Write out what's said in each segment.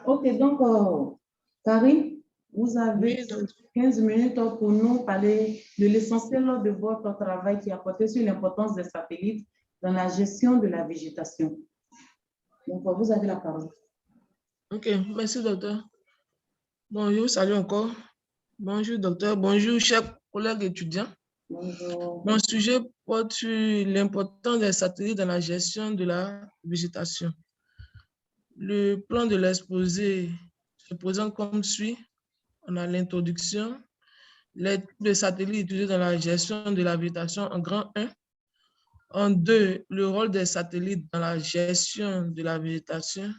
Ok, donc, Karine, vous avez Oui, donc, 15 minutes pour nous parler de l'essentiel de votre travail qui a porté sur l'importance des satellites dans la gestion de la végétation. Donc, vous avez la parole. ok, merci, docteur. Bon, je vous salue encore. Bonjour, docteur. Bonjour, chers collègues étudiants. Bonjour. Mon sujet porte sur l'importance des satellites dans la gestion de la végétation. Le plan de l'exposé se présente comme suit. On a l'introduction, les types de satellites utilisés dans la gestion de la végétation en grand 1. En 2, le rôle des satellites dans la gestion de la végétation.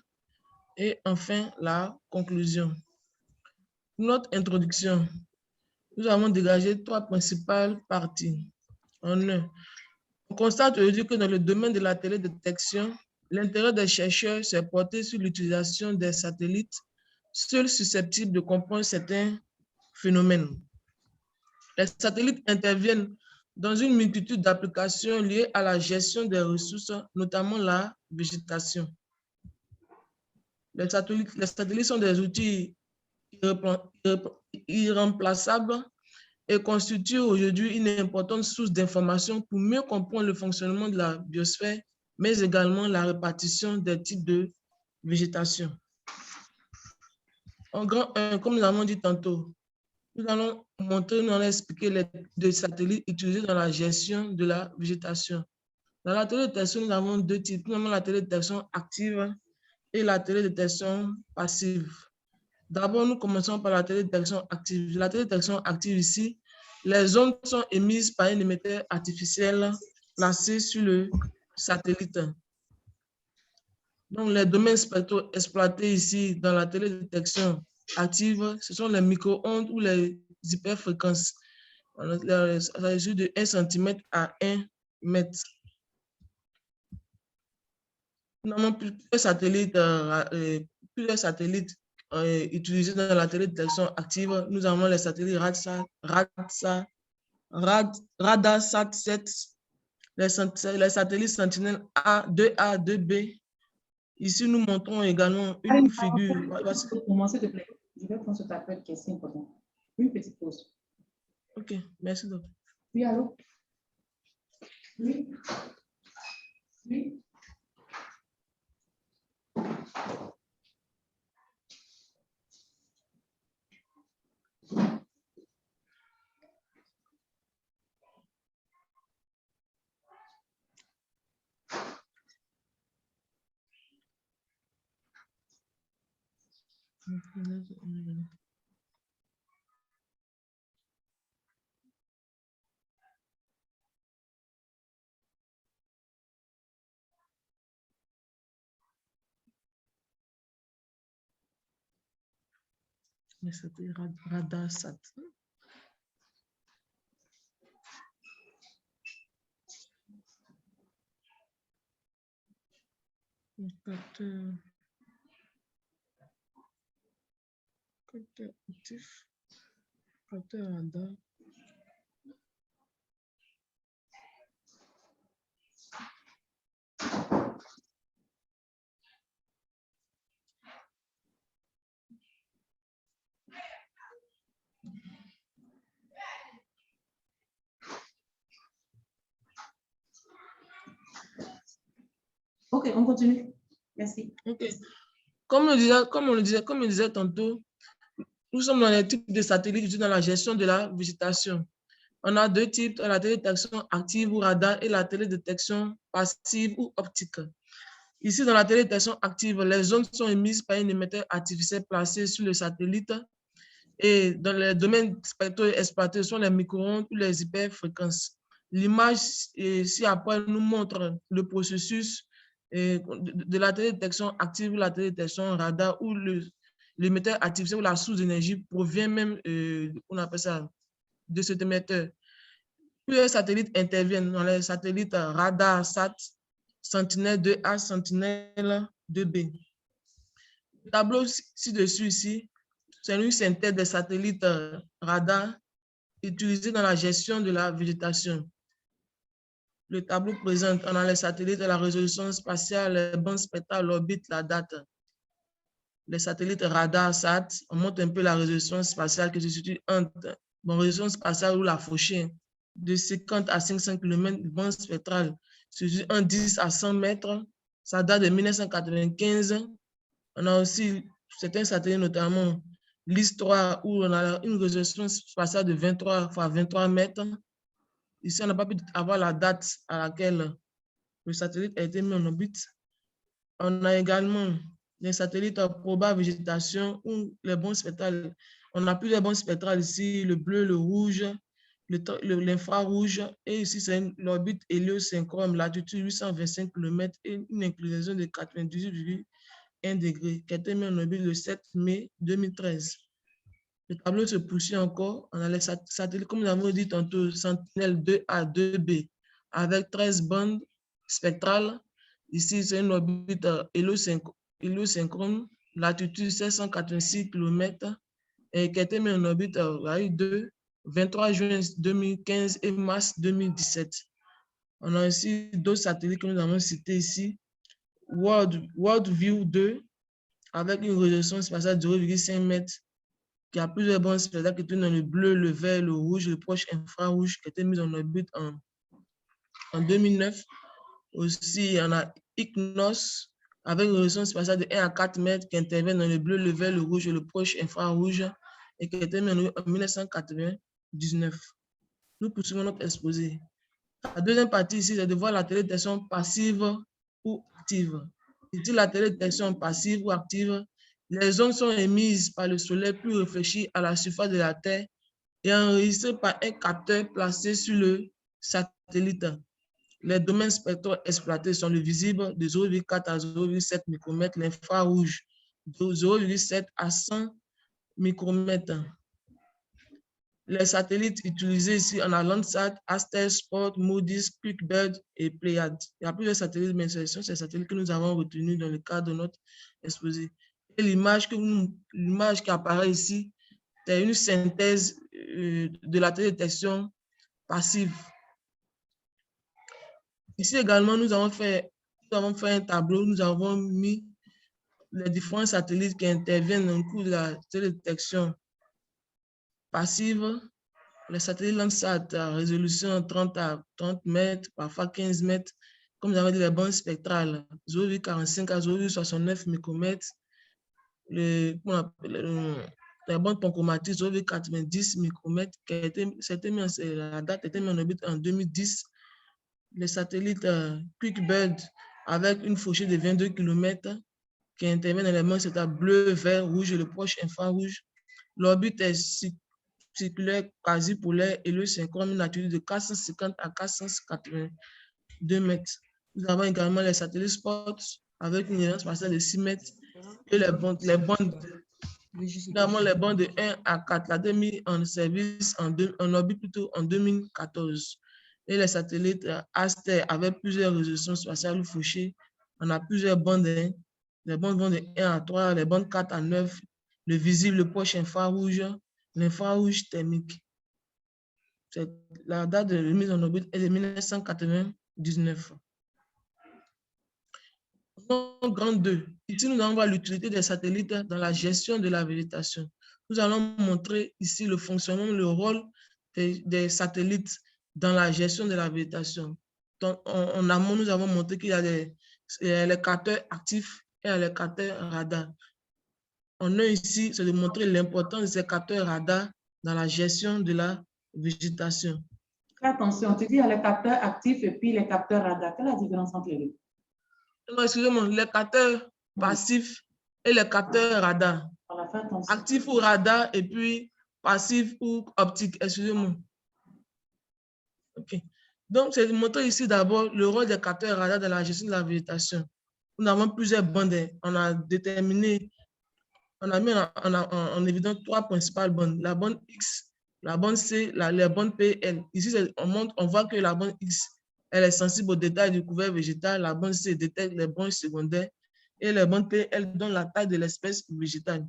Et enfin, la conclusion. Pour notre introduction, nous avons dégagé 3 principales parties. En 1, on constate aujourd'hui que dans le domaine de la télédétection, l'intérêt des chercheurs s'est porté sur l'utilisation des satellites seuls susceptibles de comprendre certains phénomènes. Les satellites interviennent dans une multitude d'applications liées à la gestion des ressources, notamment la végétation. Les satellites sont des outils irremplaçables et constituent aujourd'hui une importante source d'information pour mieux comprendre le fonctionnement de la biosphère, mais également la répartition des types de végétation. En grand 1, comme nous l'avons dit tantôt, nous allons montrer, nous allons expliquer les types de satellites utilisés dans la gestion de la végétation. Dans la télédétection, nous avons 2 types. Nous avons la télédétection active et la télédétection passive. D'abord, nous commençons par la télédétection active. La télédétection active ici, les ondes sont émises par un émetteur artificiel placé sur le satellite. Donc, les domaines spectraux exploités ici dans la télédétection active, ce sont les micro-ondes ou les hyperfréquences. Ça résume de 1 cm à 1 mètre. Nous avons plusieurs satellites utilisés dans la télédétection active. Nous avons les satellites RADARSAT-7, les satellites Sentinelle A, 2A, 2B. Ici, nous montrons également une figure. Pour commencer, s'il te plaît, je vais prendre cet appel qui est si important. Une petite pause. Ok, merci docteur. Oui, allô? Oui. Oui. C'était RADARSAT. Capteur actif. Capteur radar. Ok, on continue. Merci. Ok. Comme on le disait tantôt, nous sommes dans les types de satellites utilisés dans la gestion de la végétation. On a 2 types, la télédétection active ou radar et la télédétection passive ou optique. Ici, dans la télédétection active, les ondes sont émises par un émetteur artificiel placé sur le satellite. Et dans les domaines spectraux exploités, ce sont les micro-ondes ou les hyperfréquences. L'image ici après nous montre le processus de la télédétection active ou la télédétection radar où l'émetteur artificiel ou la source d'énergie provient même, on appelle ça, de cet émetteur. Plusieurs satellites interviennent dans les satellites RADARSAT, Sentinelle 2A, Sentinelle 2B. Le tableau ci-dessus ici, c'est une synthèse des satellites radar utilisés dans la gestion de la végétation. Le tableau présente, on a les satellites, la résolution spatiale, les bandes spectrales, l'orbite, la date. les satellites radar SAT, on montre un peu la résolution spatiale qui se situe entre, résolution spatiale ou la fauchée, de 50 à 500 km, bande spectrale, se situe en 10 à 100 mètres, ça date de 1995. On a aussi certains satellites, notamment LIS-3, où on a une résolution spatiale de 23 x 23 mètres. Ici, on n'a pas pu avoir la date à laquelle le satellite a été mis en orbite. On a également les satellites à probable végétation ou les bandes spectrales. On a plusieurs bandes spectrales ici, le bleu, le rouge, l'infrarouge. Et ici, c'est l'orbite héliosynchronne, latitude 825 km et une inclinaison de 98,1 degrés, qui a été mis en orbite le 7 mai 2013. Le tableau se poursuit encore. On a les satellites, comme nous avons dit tantôt, Sentinelle 2A, 2B, avec 13 bandes spectrales. Ici, c'est une orbite héliosynchronne, latitude 786 km, et qui a été mise en orbite de 23 juin 2015 et mars 2017. On a aussi d'autres satellites que nous avons cités ici. WorldView 2, avec une résolution spatiale de 0,5 mètres, qui a plusieurs bandes spectrales qui tournent dans le bleu, le vert, le rouge, le proche infrarouge, qui a été mis en orbite en 2009. Aussi, on a ICNOS, avec une résolution spatiale de 1 à 4 mètres, qui intervient dans le bleu, le vert, le rouge et le proche infrarouge, et qui a été mis en 1999. Nous poursuivons notre exposé. La deuxième partie ici, c'est de voir la télédétection passive ou active. Ici, la télédétection passive ou active, les ondes sont émises par le soleil puis réfléchies à la surface de la Terre et enregistrées par un capteur placé sur le satellite. Les domaines spectraux exploités sont le visible de 0,4 à 0,7 micromètres, l'infrarouge de 0,7 à 100 micromètres. Les satellites utilisés ici, on a Landsat, Aster, Spot, Moody's, QuickBird et Pléiades. Il y a plusieurs satellites, mais ce sont ces satellites que nous avons retenus dans le cadre de notre exposé. Et l'image qui apparaît ici, c'est une synthèse de la télédétection passive. Ici également, nous avons fait un tableau, nous avons mis les différents satellites qui interviennent dans le cours de la télédétection passive. Les satellites Landsat à résolution 30 à 30 mètres, parfois 15 mètres, comme nous avons dit, les bandes spectrales 0,45 à 0,69 micromètres, les bandes panchromatique 0,90 micromètres, la date a été mise en orbite en 2010. Les satellites QuickBird avec une fauchée de 22 km qui interviennent dans les bandes spectrales bleu, vert, rouge et le proche infrarouge. L'orbite est circulaire quasi polaire et le synchrone, une altitude de 450 à 482 mètres. Nous avons également les satellites Spot avec une aire spatiale de 6 mètres et les bandes de 1 à 4. La demi en service en orbite plutôt en 2014. Et les satellites Aster avec plusieurs résolutions spatiales fauchées. On a plusieurs bandes. Les bandes vont de 1 à 3, les bandes 4 à 9, le visible, le proche infrarouge, l'infrarouge thermique. La date de mise en orbite est de 1999. Grand 2. Ici, nous allons voir l'utilité des satellites dans la gestion de la végétation. Nous allons montrer ici le fonctionnement, le rôle des satellites dans la gestion de la végétation. Donc, en amont, nous avons montré qu'il y a les capteurs actifs et les capteurs radars. On a ici, c'est de montrer l'importance de ces capteurs radars dans la gestion de la végétation. Attention, tu dis il y a les capteurs actifs et puis les capteurs radars. Quelle est la différence entre les deux? Non, excusez-moi, les capteurs passifs et les capteurs radars. Actifs ou radar et puis passifs ou optiques, excusez-moi. Ok. Donc, c'est de montrer ici d'abord le rôle des capteurs radars dans la gestion de la végétation. Nous avons plusieurs bandes. On a déterminé, on a mis en évidence 3 principales bandes. La bande X, la bande C, la bande PL. Ici, on voit que la bande X, elle est sensible aux détails du couvert végétal. La bande C détecte les branches secondaires. Et la bande PL donne la taille de l'espèce végétale.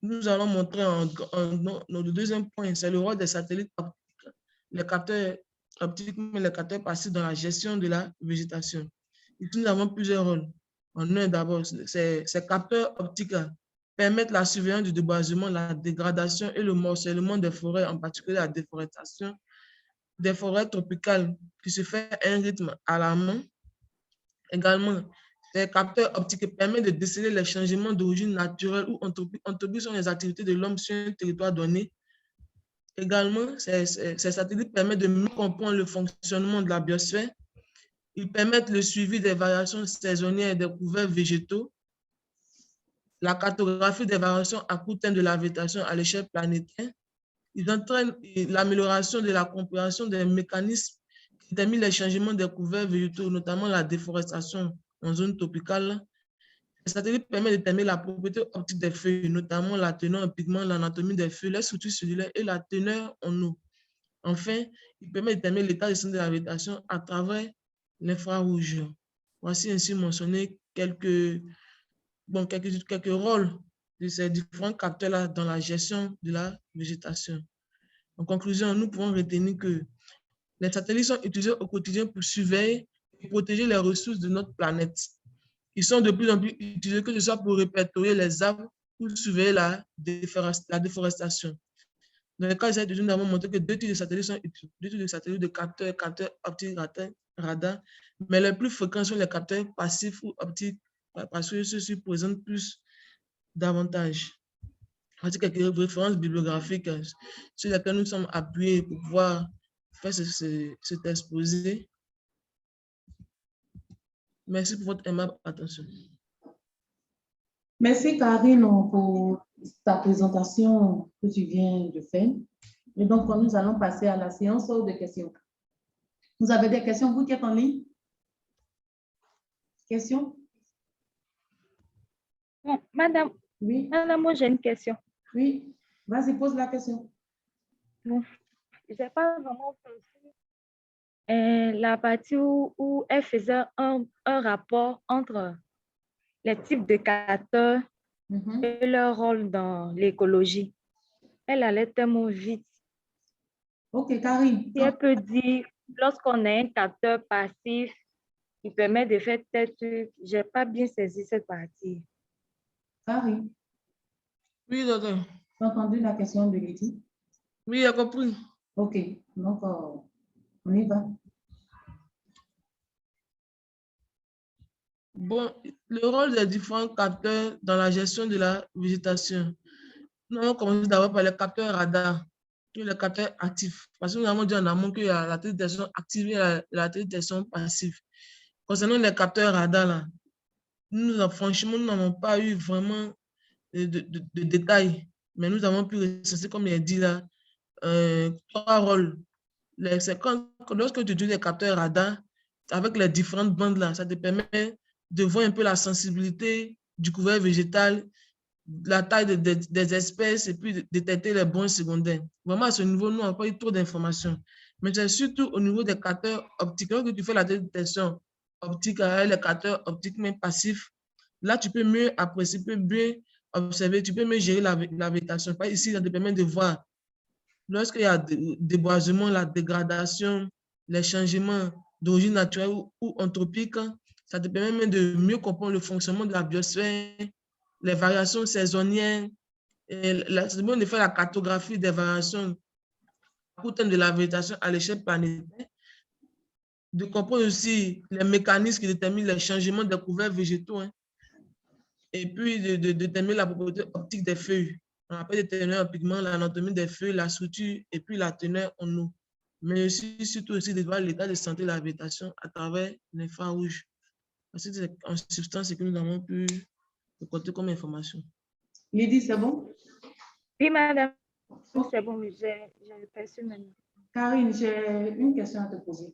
Nous allons montrer le deuxième point, c'est le rôle des satellites optiques, les capteurs optiques, mais les capteurs passifs dans la gestion de la végétation. Ici, nous avons plusieurs rôles. En un, d'abord, ces capteurs optiques permettent la surveillance du déboisement, la dégradation et le morcellement des forêts, en particulier la déforestation des forêts tropicales qui se fait à un rythme alarmant. Également, les capteurs optiques permettent de déceler les changements d'origine naturelle ou anthropiques sur les activités de l'homme sur un territoire donné. Également, ces satellites permettent de mieux comprendre le fonctionnement de la biosphère. Ils permettent le suivi des variations saisonnières des couverts végétaux, la cartographie des variations à court terme de la végétation à l'échelle planétaire. Ils entraînent l'amélioration de la compréhension des mécanismes qui déterminent les changements des couverts végétaux, notamment la déforestation en zone tropicale. Les satellites permettent de déterminer la propriété optique des feuilles, notamment la teneur en pigments, l'anatomie des feuilles, les structures cellulaires et la teneur en eau. Enfin, il permet de déterminer l'état de santé de la végétation à travers l'infrarouge. Voici ainsi mentionné quelques rôles de ces différents capteurs-là dans la gestion de la végétation. En conclusion, nous pouvons retenir que les satellites sont utilisés au quotidien pour surveiller et protéger les ressources de notre planète. Ils sont de plus en plus utilisés, que ce soit pour répertorier les arbres ou surveiller la déforestation. Dans le cas de nous avons montré que deux types de satellites sont utilisés, deux types de satellites de capteurs optiques radar, mais les plus fréquents sont les capteurs passifs ou optiques parce que ceux-ci présentent plus d'avantages. Voici quelques références bibliographiques sur lesquelles nous sommes appuyés pour pouvoir faire cet exposé. Merci pour votre aimable attention. Merci Karine pour ta présentation que tu viens de faire. Et donc, nous allons passer à la séance de questions. Vous avez des questions, vous qui êtes en ligne? Questions? Bon, madame, oui. Madame, moi j'ai une question. Oui, vas-y, pose la question. Bon, je n'ai pas vraiment compris la partie où elle faisait un rapport entre les types de capteurs et leur rôle dans l'écologie. Elle allait tellement vite. Ok, Karine. Si elle peut dire, lorsqu'on a un capteur passif, il permet de faire tel truc. Je n'ai pas bien saisi cette partie. Karine. Oui, docteur. Tu as entendu la question de Lydie? Oui, j'ai compris. Ok, donc on y va. Bon, le rôle des différents capteurs dans la gestion de la végétation. Nous allons commencer d'abord par les capteurs radars, les capteurs actifs. Parce que nous avons dit en amont qu'il y a la détection active et la détection passive. Concernant les capteurs radars, là, franchement, nous n'avons pas eu vraiment de détails, mais nous avons pu recenser, comme il a dit là, 3 rôles. Lorsque tu utilises les capteurs radars, avec les différentes bandes là, ça te permet de voir un peu la sensibilité du couvert végétal, la taille des espèces et puis de détecter les bons secondaires. Vraiment, à ce niveau, nous n'avons pas eu trop d'informations. Mais c'est surtout au niveau des capteurs optiques. Lorsque tu fais la détection optique avec les capteurs optiques même passifs, là, tu peux mieux apprécier, tu peux mieux observer, tu peux mieux gérer la végétation. Ici, ça te permet de voir lorsqu'il y a déboisement, la dégradation, les changements d'origine naturelle ou anthropique, ça te permet même de mieux comprendre le fonctionnement de la biosphère, les variations saisonnières, et c'est bon de faire la cartographie des variations à court terme de la végétation à l'échelle planétaire, de comprendre aussi les mécanismes qui déterminent les changements des couverts végétaux, et puis de déterminer la propriété optique des feuilles. On appelle les teneurs en pigments, l'anatomie des feuilles, la structure et puis la teneur en eau. Mais aussi, surtout aussi de voir l'état de santé de la végétation à travers l'infrarouge. Parce que en substance, c'est que nous avons pu récolter comme information. Lydie, c'est bon? Oui, madame. C'est bon, j'ai perçu maintenant. Karine, j'ai une question à te poser.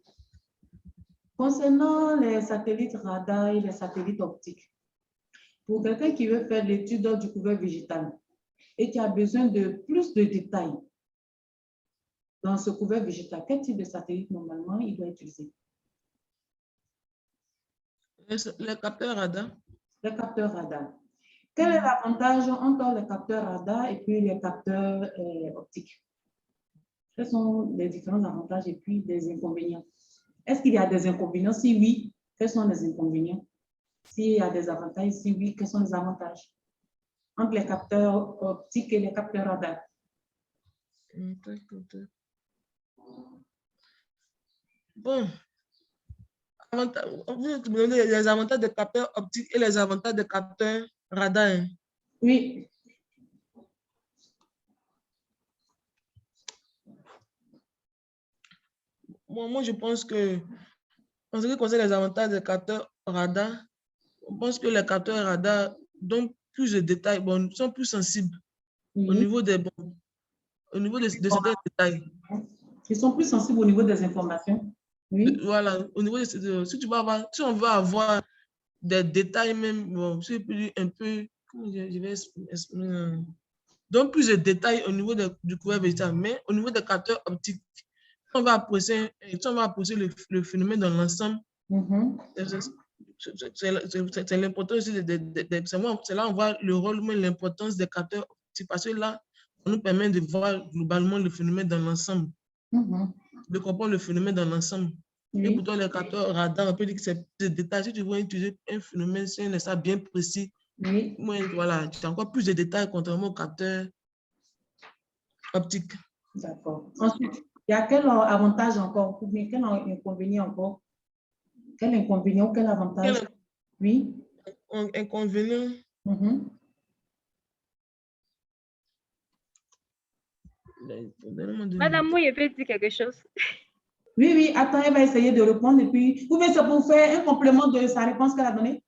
Concernant les satellites radars et les satellites optiques, pour quelqu'un qui veut faire l'étude du couvert végétal et qui a besoin de plus de détails dans ce couvert végétal, quel type de satellite normalement il doit utiliser? Les capteurs radars. Les capteurs radars. Quel est l'avantage entre les capteurs radars et puis les capteurs optiques? Quels sont les différents avantages et puis les inconvénients? Est-ce qu'il y a des inconvénients? Si oui, quels sont les inconvénients? S'il y a des avantages, si oui, quels sont les avantages entre les capteurs optiques et les capteurs radar? Bon, vous me donnez les avantages des capteurs optiques et les avantages des capteurs radar. Hein? Oui. Moi, je pense que, en ce qui concerne les avantages des capteurs radar, je pense que les capteurs radar donnent plus de détails, bon, sont plus sensibles Oui. au niveau des, au niveau de certains détails. Ils sont plus sensibles au niveau des informations. Oui. Voilà, au niveau de, si on veut avoir des détails même, bon, je vais un peu, comment je vais exprimer, donc plus de détails au niveau du couvert végétal, mais au niveau des capteurs optiques, on va apprécier le phénomène dans l'ensemble. C'est l'importance aussi c'est là on voit le rôle, mais l'importance des capteurs optiques, parce que là, on nous permet de voir globalement le phénomène dans l'ensemble, de comprendre le phénomène dans l'ensemble. Et pourtant, les capteurs radar, on peut dire que c'est des détails. Si tu veux utiliser un phénomène, c'est un état bien précis. Oui. Voilà, tu as encore plus de détails contrairement aux capteurs optiques. D'accord. Ensuite, il y a quel avantage encore, ou bien quel inconvénient encore? Quel inconvénient, quel avantage? Oui. Inconvénient. Madame, moi, je peux dire quelque chose. Oui, oui, attends, elle va essayer de répondre et puis, ou bien c'est pour faire un complément de sa réponse qu'elle a donnée?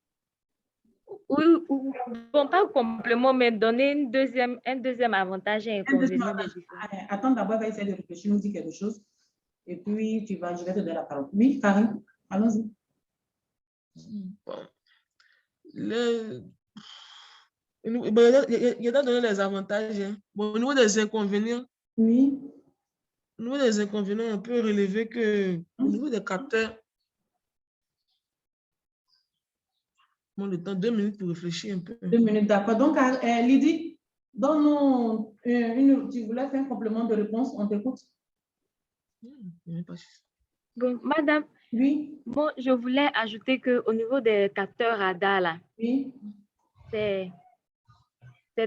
Oui, bon, pas un complément, mais donner un deuxième avantage et inconvénient. Attends, d'abord, elle va essayer de réfléchir, nous dire quelque chose. Et puis, je vais te donner la parole. Oui, Karine, allons-y. Il y a donné les avantages. Hein. Bon, au niveau des inconvénients, oui. Au niveau des inconvénients, on peut relever que au niveau des capteurs, bon, le temps, 2 minutes pour réfléchir un peu. 2 minutes, d'accord. Donc, Lydie, donne-nous tu voulais faire un complément de réponse, on t'écoute. Bon, madame, oui. Bon, je voulais ajouter qu'au niveau des capteurs radar, là, oui. c'est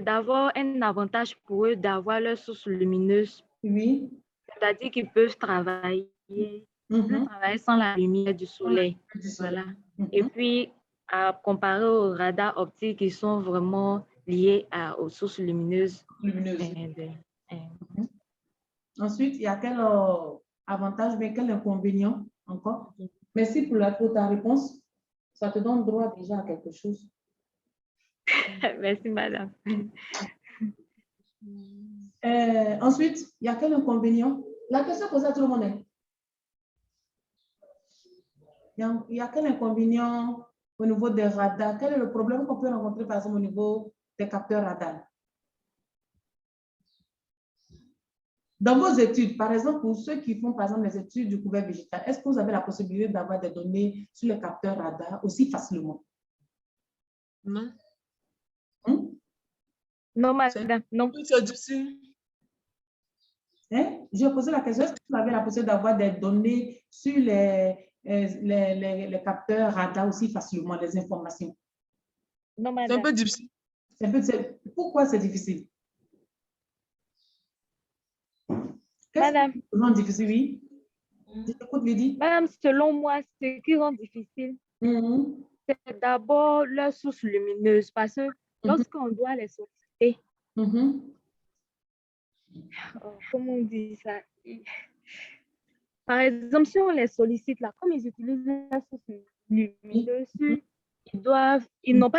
d'avoir un avantage pour eux d'avoir leur source lumineuse. Oui. C'est-à-dire qu'ils peuvent travailler, sans la lumière du soleil. Voilà. Et puis, à comparer aux radars optiques, ils sont vraiment liés aux sources lumineuses. Ensuite, il y a quel avantage, mais quel inconvénient encore? Merci pour ta réponse. Ça te donne droit déjà à quelque chose. Merci, madame. Ensuite, il y a quel inconvénient? La question posée à tout le monde. Il y a quel inconvénient au niveau des radars? Quel est le problème qu'on peut rencontrer, par exemple, au niveau des capteurs radars? Dans vos études, par exemple, pour ceux qui font, par exemple, les études du couvert végétal, est-ce que vous avez la possibilité d'avoir des données sur les capteurs radars aussi facilement? Non. Non, madame, non. C'est difficile. J'ai posé la question, est-ce que vous avez la possibilité d'avoir des données sur les capteurs radars aussi facilement, les informations? Non, madame. C'est un peu difficile. Pourquoi c'est difficile? Madame. Qu'est-ce qui rend difficile, oui? J'écoute, Lydie. Madame, selon moi, ce qui rend difficile, c'est d'abord leur source lumineuse, parce que lorsqu'on doit les solliciter, comment on dit ça? Par exemple, si on les sollicite là, comme ils utilisent la source lumineuse, ils n'ont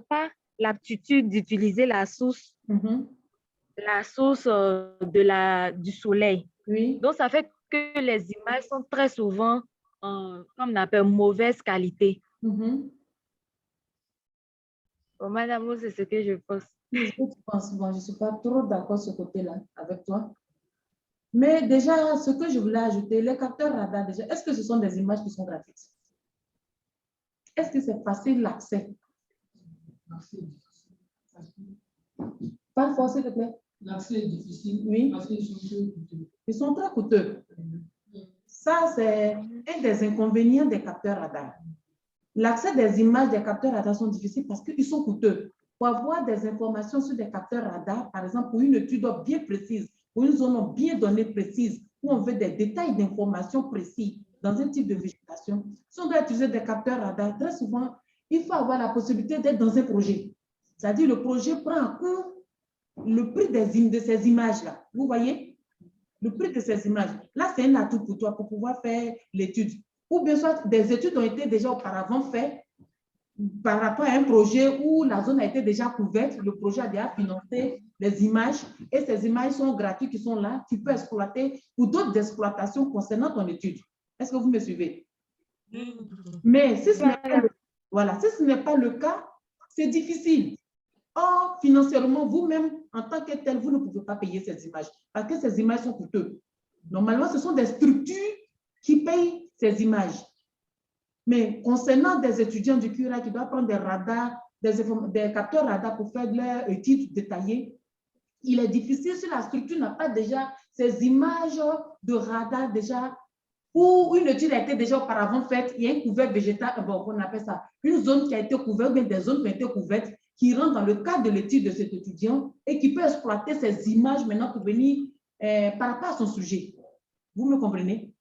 pas l'aptitude d'utiliser la source du soleil. Oui. Donc, ça fait que les images sont très souvent, comme on appelle, mauvaise qualité. Bon, madame, c'est ce que je pense. Je pense, bon, je ne suis pas trop d'accord ce côté-là avec toi. Mais déjà, ce que je voulais ajouter, les capteurs radar, déjà, est-ce que ce sont des images qui sont gratuites? Est-ce que c'est facile l'accès? Pas fort, s'il te plaît. L'accès est difficile, oui, parce qu'ils sont très coûteux. Ils sont très coûteux. Ça, c'est un des inconvénients des capteurs radar. L'accès des images des capteurs radar sont difficiles parce qu'ils sont coûteux. Pour avoir des informations sur des capteurs radar, par exemple, pour une étude bien précise, pour une zone bien donnée précise, où on veut des détails d'informations précis dans un type de végétation, si on doit utiliser des capteurs radar, très souvent, il faut avoir la possibilité d'être dans un projet. C'est-à-dire le projet prend en compte le prix de ces images-là. Vous voyez? Le prix de ces images. Là, c'est un atout pour toi pour pouvoir faire l'étude. Ou bien soit des études ont été déjà auparavant faites par rapport à un projet où la zone a été déjà couverte, le projet a déjà financé les images et ces images sont gratuites qui sont là, tu peux exploiter pour d'autres exploitations concernant ton étude. Est-ce que vous me suivez? Mais si ce n'est pas le, voilà, si ce n'est pas le cas, c'est difficile. Or, financièrement, vous-même, en tant que tel, vous ne pouvez pas payer ces images parce que ces images sont coûteuses. Normalement, ce sont des structures qui payent ces images. Mais concernant des étudiants du CURA qui doivent prendre des radars, des capteurs radars pour faire leur étude détaillée, il est difficile si la structure n'a pas déjà ces images de radar déjà, où une étude a été déjà auparavant faite, il y a un couvert végétal, bon, on appelle ça une zone qui a été couverte, ou bien des zones qui ont été couvertes, qui rentrent dans le cadre de l'étude de cet étudiant et qui peut exploiter ces images maintenant pour venir par rapport à son sujet. Vous me comprenez?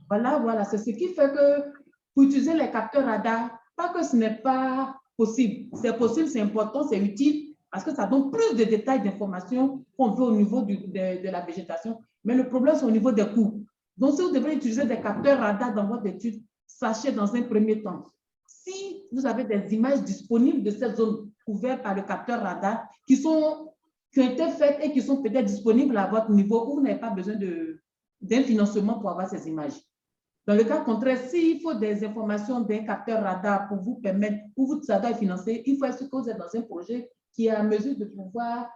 Voilà, c'est ce qui fait que pour utiliser les capteurs radar, pas que ce n'est pas possible. C'est possible, c'est important, c'est utile parce que ça donne plus de détails d'informations qu'on veut au niveau de la végétation. Mais le problème, c'est au niveau des coûts. Donc, si vous devez utiliser des capteurs radar dans votre étude, sachez dans un premier temps, si vous avez des images disponibles de ces zones couvertes par le capteur radar qui ont été faites et qui sont peut-être disponibles à votre niveau où vous n'avez pas besoin d'un financement pour avoir ces images. Dans le cas contraire, s'il faut des informations d'un capteur radar pour vous permettre, pour vous aider financer, il faut être que vous êtes dans un projet qui est à mesure de pouvoir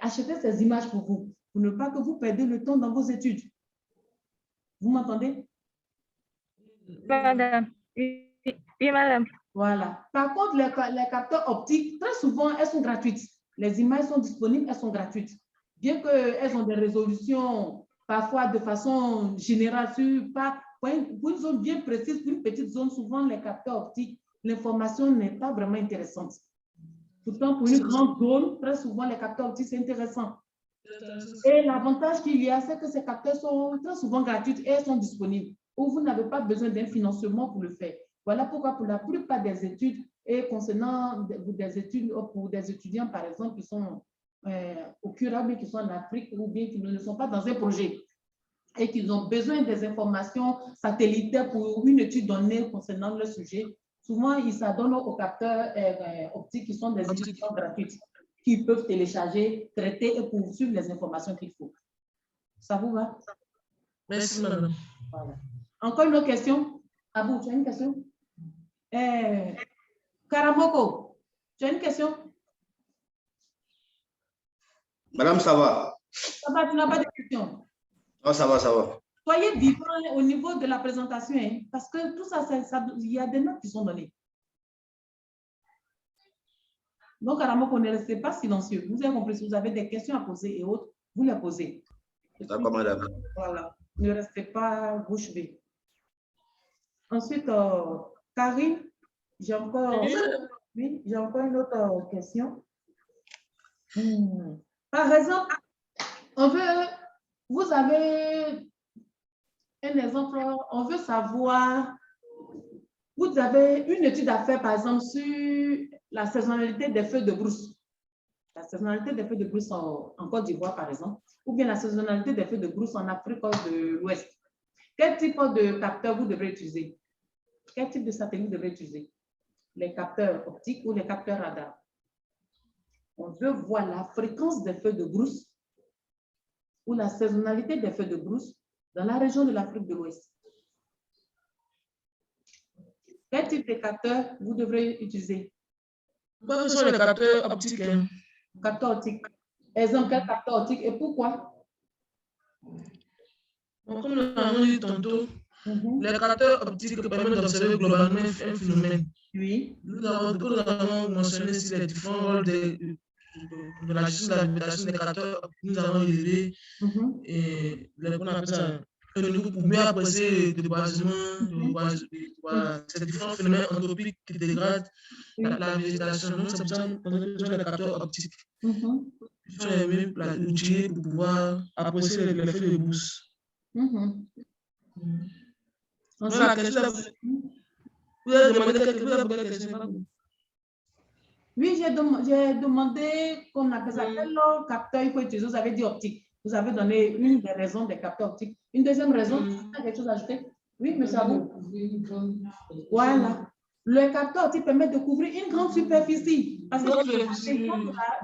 acheter ces images pour ne pas que vous perdez le temps dans vos études. Vous m'entendez? Madame. Oui, madame. Voilà. Par contre, les capteurs optiques, très souvent, elles sont gratuites. Les images sont disponibles, elles sont gratuites. Bien qu'elles ont des résolutions parfois de façon générale pour une zone bien précise, pour une petite zone, souvent les capteurs optiques, l'information n'est pas vraiment intéressante. Pourtant, pour une grande zone, très souvent, les capteurs optiques, c'est intéressant. Et l'avantage qu'il y a, c'est que ces capteurs sont très souvent gratuits et elles sont disponibles, où vous n'avez pas besoin d'un financement pour le faire. Voilà pourquoi pour la plupart des études, et concernant des études pour des étudiants, par exemple, qui sont au CURA, mais qui sont en Afrique, ou bien qui ne sont pas dans un projet, et qu'ils ont besoin des informations satellitaires pour une étude donnée concernant le sujet, souvent, ils s'adonnent aux capteurs optiques qui sont des études gratuites, qu'ils peuvent télécharger, traiter et poursuivre les informations qu'il faut. Ça vous va? Merci, madame. Voilà. Encore une autre question? Abou, tu as une question? Karamoko, tu as une question? Madame, ça va? Ça va, tu n'as pas de question? Oh, ça va, ça va. Soyez vivant au niveau de la présentation, hein, parce que tout ça, il y a des notes qui sont données. Donc, Karamoko, ne restez pas silencieux. Vous avez compris, si vous avez des questions à poser et autres, vous les posez. D'accord, madame. Voilà, ne restez pas bouche bée. Ensuite, Karine, j'ai encore une autre question. Par exemple, vous avez un exemple, on veut savoir, vous avez une étude à faire, par exemple, sur la saisonnalité des feux de brousse. La saisonnalité des feux de brousse en Côte d'Ivoire, par exemple, ou bien la saisonnalité des feux de brousse en Afrique de l'Ouest. Quel type de capteur vous devrez utiliser? Quel type de satellite vous devrez utiliser? Les capteurs optiques ou les capteurs radar? On veut voir la fréquence des feux de brousse ou la saisonnalité des feux de brousse dans la région de l'Afrique de l'Ouest. Quel type de capteur vous devrez utiliser? Ce sont les capteurs optiques. Capteur optique. Exemple, quel capteur optique et pourquoi? Bon, comme nous l'avons dit tantôt, les capteurs optiques permettent d'observer globalement un phénomène. Oui. Nous avons mentionné ici les différents rôles de la gestion de la végétation des capteurs optiques. Nous avons élevé et on appelle ça le niveau pour mieux apprécier le déboisement, ces différents phénomènes anthropiques qui dégradent la végétation. Donc, c'est pour ça qu'on a besoin de capteurs optiques. Ils sont aimés utilisés pour pouvoir apprécier les feux de brousse. Voilà, vous avez demandé quelque question. Oui, j'ai demandé qu'on appelle ça quel capteur il faut utiliser. Vous avez dit optique. Vous avez donné une des raisons des capteurs optiques. Une deuxième raison, quelque chose à ajouter? Oui, monsieur Abou. Voilà. Le capteur optique permet de couvrir une grande superficie. Parce que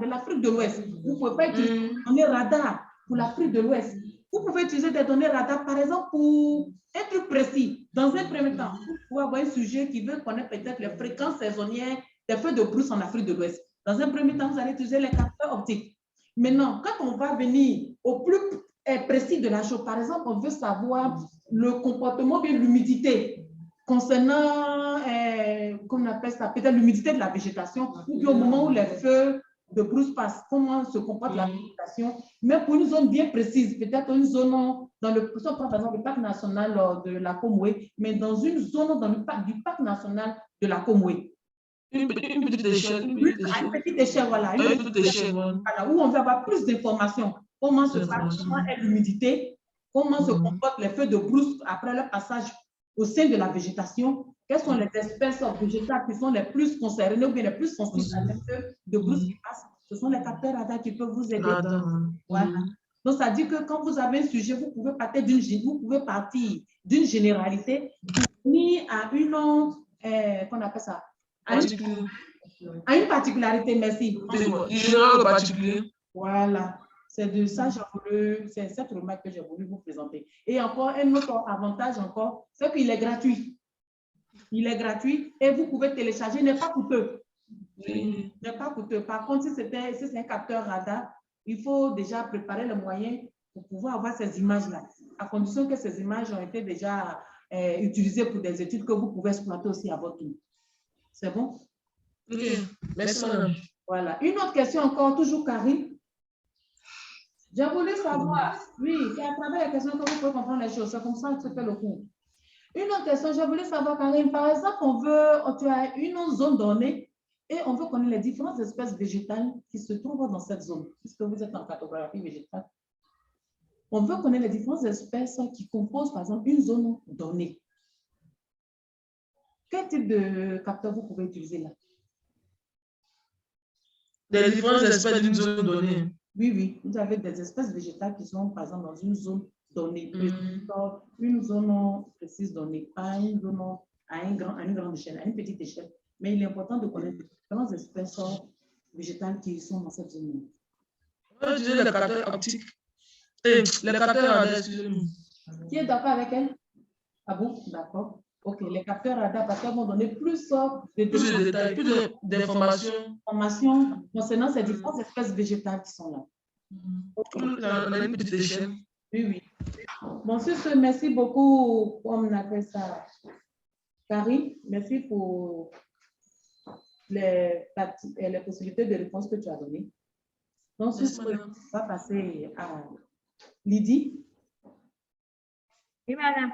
de l'Afrique de l'Ouest, vous ne pouvez pas utiliser des données radar pour l'Afrique de l'Ouest. Vous pouvez utiliser des données radar, par exemple, pour un truc précis. Dans un premier temps, vous pouvez avoir un sujet qui veut connaître peut-être les fréquences saisonnières des feux de brousse en Afrique de l'Ouest. Dans un premier temps, vous allez utiliser les capteurs optiques. Maintenant, quand on va venir au plus précis de la chose, par exemple, on veut savoir le comportement de l'humidité concernant, comment on appelle ça, peut-être l'humidité de la végétation, ou bien au moment où les feux de brousse passent, comment se comporte la végétation, mais pour une zone bien précise, peut-être une zone dans le, par exemple, le parc national de la Comoué, mais dans une zone dans le parc, du parc national de la Comoué. Une petite échelle. Une petite échelle, voilà. Une petite échelle, voilà, où on veut avoir plus d'informations. Comment se passe, comment est l'humidité, comment se comportent les feux de brousse après leur passage au sein de la végétation, quelles sont les espèces végétales qui sont les plus concernées ou bien les plus sensibles à les feux de brousse qui passent. Ce sont les capteurs radar qui peuvent vous aider. Voilà. Donc, ça dit que quand vous avez un sujet, vous pouvez partir d'une généralité ni à une, qu'on appelle ça, à une particularité, merci. Général ou particulier. Voilà. C'est de ça c'est cette remarque que j'ai voulu vous présenter. Et encore, un autre avantage encore, c'est qu'il est gratuit. Il est gratuit et vous pouvez télécharger, il n'est pas coûteux. Il n'est pas coûteux. Par contre, si c'est un capteur radar, il faut déjà préparer le moyen pour pouvoir avoir ces images-là, à condition que ces images ont été déjà utilisées pour des études que vous pouvez exploiter aussi à votre tour. C'est bon? Ok, merci madame. Voilà. Une autre question encore, toujours Karine. J'ai voulu savoir, oui, c'est à travers les questions que vous pouvez comprendre les choses, c'est comme ça que se fait le cours. Une autre question, j'ai voulu savoir, Karine, par exemple, tu as une zone donnée et on veut connaître les différentes espèces végétales qui se trouvent dans cette zone, puisque vous êtes en cartographie végétale. On veut connaître les différentes espèces qui composent, par exemple, une zone donnée. Quel type de capteur vous pouvez utiliser là? Les différentes espèces d'une zone donnée. Oui, oui. Vous avez des espèces végétales qui sont, par exemple, dans une zone donnée, une zone précise donnée, pas une zone à une grande échelle, à une petite échelle. Mais il est important de connaître les différentes espèces végétales qui sont dans cette zone. On va utiliser les capteurs optiques. Les capteurs radar, excusez-moi. Qui est d'accord avec elle? Ah bon? D'accord. Ok, les capteurs radar, parce qu'ils vont donner plus de détails, plus d'informations concernant ces différentes espèces végétales qui sont là. On a une petite échelle. Oui, oui. Bon, sur ce, merci beaucoup, on appelle ça, Karine. Merci pour les possibilités de réponse que tu as données. Donc, sur ce, on va passer à Lydie. Oui, madame.